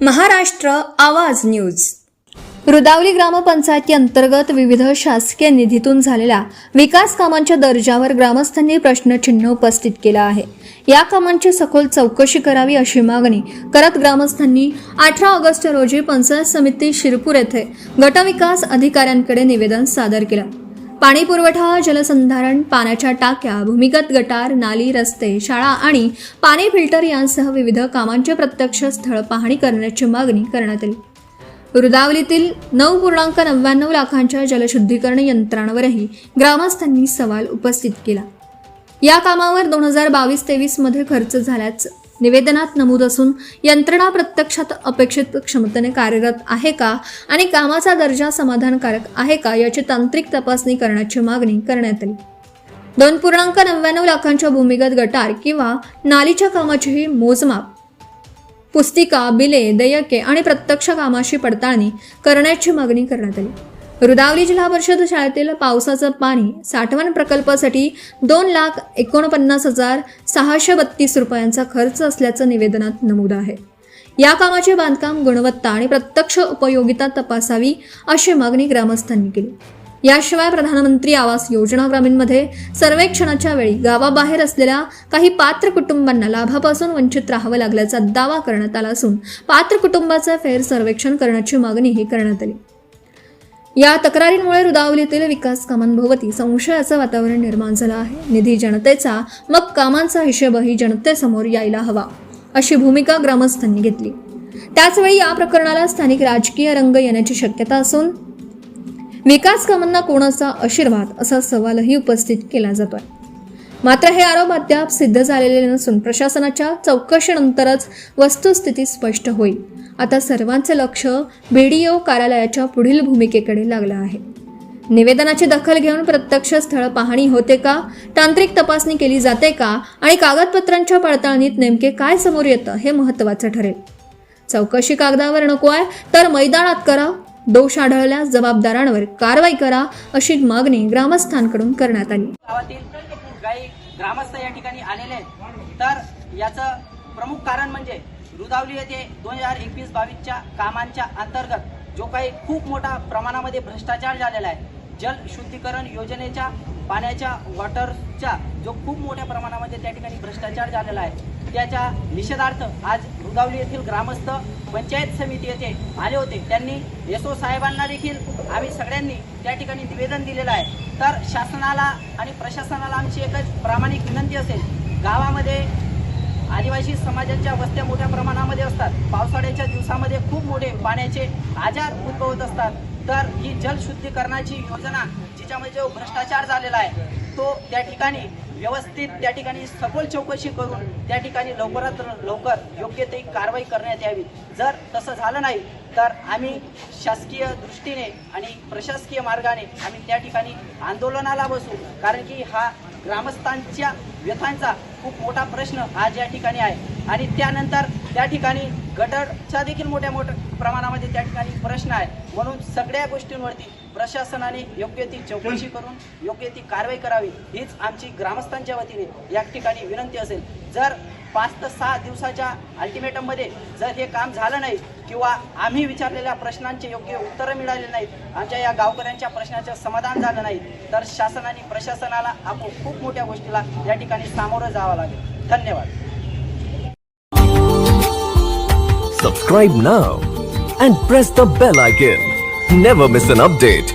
महाराष्ट्र आवाज न्यूज. रुदावली ग्रामपंचायती अंतर्गत विविध शासकीय निधीतून झालेल्या विकास कामांच्या दर्जावर ग्रामस्थांनी प्रश्नचिन्ह उपस्थित केला आहे. या कामांची सखोल चौकशी करावी अशी मागणी करत ग्रामस्थांनी 18 ऑगस्ट रोजी पंचायत समिती शिरपूर येथे गटविकास अधिकाऱ्यांकडे निवेदन सादर केलं. पाणी पुरवठा, जलसंधारण, पाण्याच्या टाक्या, भूमिगत गटार, नाली, रस्ते, शाळा आणि पाणी फिल्टर यांसह विविध कामांचे प्रत्यक्ष स्थळ पाहणी करण्याची मागणी करण्यात आली. रुदावलीतील 9.99 लाखांच्या जलशुद्धीकरण यंत्रांवरही ग्रामस्थांनी सवाल उपस्थित केला. या कामावर 2022-23 मध्ये खर्च झाल्याचं निवेदनात नमूद असून यंत्रणा प्रत्यक्षात अपेक्षित क्षमतेने कार्यरत आहे का आणि कामाचा दर्जा समाधानकारक आहे का याची तांत्रिक तपासणी करण्याची मागणी करण्यात आली. 2.99 लाखांच्या भूमिगत गटार किंवा नालीच्या कामाचीही मोजमाप, पुस्तिका, बिले, देयके आणि प्रत्यक्ष कामाशी पडताळणी करण्याची मागणी करण्यात आली. रुदावली जिल्हा परिषद शाळेतील पावसाचं पाणी साठवण प्रकल्पासाठी 2,49,632 रुपयांचा खर्च असल्याचं निवेदनात नमूद आहे. या कामाचे बांधकाम गुणवत्ता आणि प्रत्यक्ष उपयोगिता तपासावी अशी मागणी ग्रामस्थांनी केली. याशिवाय प्रधानमंत्री आवास योजना ग्रामीणमध्ये सर्वेक्षणाच्या वेळी गावाबाहेर असलेल्या काही पात्र कुटुंबांना लाभापासून वंचित राहावं लागल्याचा दावा करण्यात आला असून पात्र कुटुंबाचं फेर सर्वेक्षण करण्याची मागणीही करण्यात आली. या तक्रारींमुळे रुदावलीतील विकास कामांभोवती संशयाचं वातावरण निर्माण झालं आहे. निधी जनतेचा, मग कामांचा हिशेबही जनतेसमोर यायला हवा अशी भूमिका ग्रामस्थांनी घेतली. त्याचवेळी या प्रकरणाला स्थानिक राजकीय रंग येण्याची शक्यता असून विकास कामांना कोणाचा आशीर्वाद असा सवालही उपस्थित केला जातोय. मात्र हे आरोप अद्याप सिद्ध झालेले नसून प्रशासनाच्या चौकशीनंतरच वस्तुस्थिती स्पष्ट होईल. आता सर्वांचे लक्ष BDO कार्यालयाच्या पुढील भूमिकेकडे लागलं आहे. निवेदनाची दखल घेऊन प्रत्यक्ष स्थळ पाहणी होते का, तांत्रिक तपासणी केली जाते का आणि कागदपत्रांच्या पडताळणीत नेमके काय समोर येतं हे महत्त्वाचं ठरेल. चौकशी कागदावर नको आहे तर मैदानात करा. दोष आढळल्यास जबाबदारांवर कारवाई करा अशी मागणी ग्रामस्थांकडून करण्यात आली. गावातील काही ग्रामस्थ या ठिकाणी आलेले आहेत. तर याचं प्रमुख कारण म्हणजे रुदावली येथे 2021-22च्या कामांच्या अंतर्गत जो काही खूप मोठा प्रमाणामध्ये भ्रष्टाचार झालेला आहे, जल शुद्धीकरण योजनेच्या पाण्याच्या वॉटरच्या जो खूप मोठ्या प्रमाणामध्ये त्या ठिकाणी भ्रष्टाचार झालेला आहे, त्याच्या निषेधार्थ आज रुदावली येथील ग्रामस्थ पंचायत समिती येथे आले होते. त्यांनी SO साहेबांना देखील आम्ही सगळ्यांनी त्या ठिकाणी निवेदन दिलेलं आहे. तर शासनाला आणि प्रशासनाला आमची एकच प्रामाणिक विनंती असेल, गावामध्ये आदिवासी समाजाच्या वस्त्या मोठ्या प्रमाणामध्ये असतात. पावसाळ्याच्या दिवसामध्ये खूप मोठे पाण्याचे आजार उद्भवत असतात. तर ही जलशुद्धीकरणाची योजना जिच्यामध्ये जो भ्रष्टाचार झालेला आहे तो त्या ठिकाणी व्यवस्थित त्या ठिकाणी सखोल चौकशी करून त्या ठिकाणी लवकरात लवकर योग्य ते कारवाई करण्यात यावी. जर तसं झालं नाही तर आम्ही शासकीय दृष्टीने आणि प्रशासकीय मार्गाने आम्ही त्या ठिकाणी आंदोलनाला बसू. कारण की हा ग्रामस्थांच्या व्यथांचा खूप मोठा प्रश्न आज या ठिकाणी आहे. आणि त्यानंतर त्या ठिकाणी गटरचा देखील मोठ्या प्रमाणामध्ये त्या ठिकाणी प्रश्न आहे. म्हणून सगळ्या गोष्टींवरती प्रशासनाने योग्य ती चौकशी करून योग्य ती कारवाई करावी हीच आमची ग्रामस्थांच्या वतीने या ठिकाणी विनंती असेल. जर 5 ते 6 दिवसाच्या अल्टिमेटममध्ये जर हे काम झालं नाही किंवा आम्ही विचारलेल्या प्रश्नांचे योग्य उत्तरं मिळाले नाहीत, आमच्या या गावकऱ्यांच्या प्रश्नाचं समाधान झालं नाही, तर शासन आणि प्रशासनाला आपण खूप मोठ्या गोष्टीला या ठिकाणी सामोरं जावं लागेल. धन्यवाद. Subscribe now and press the bell icon. Never miss an update.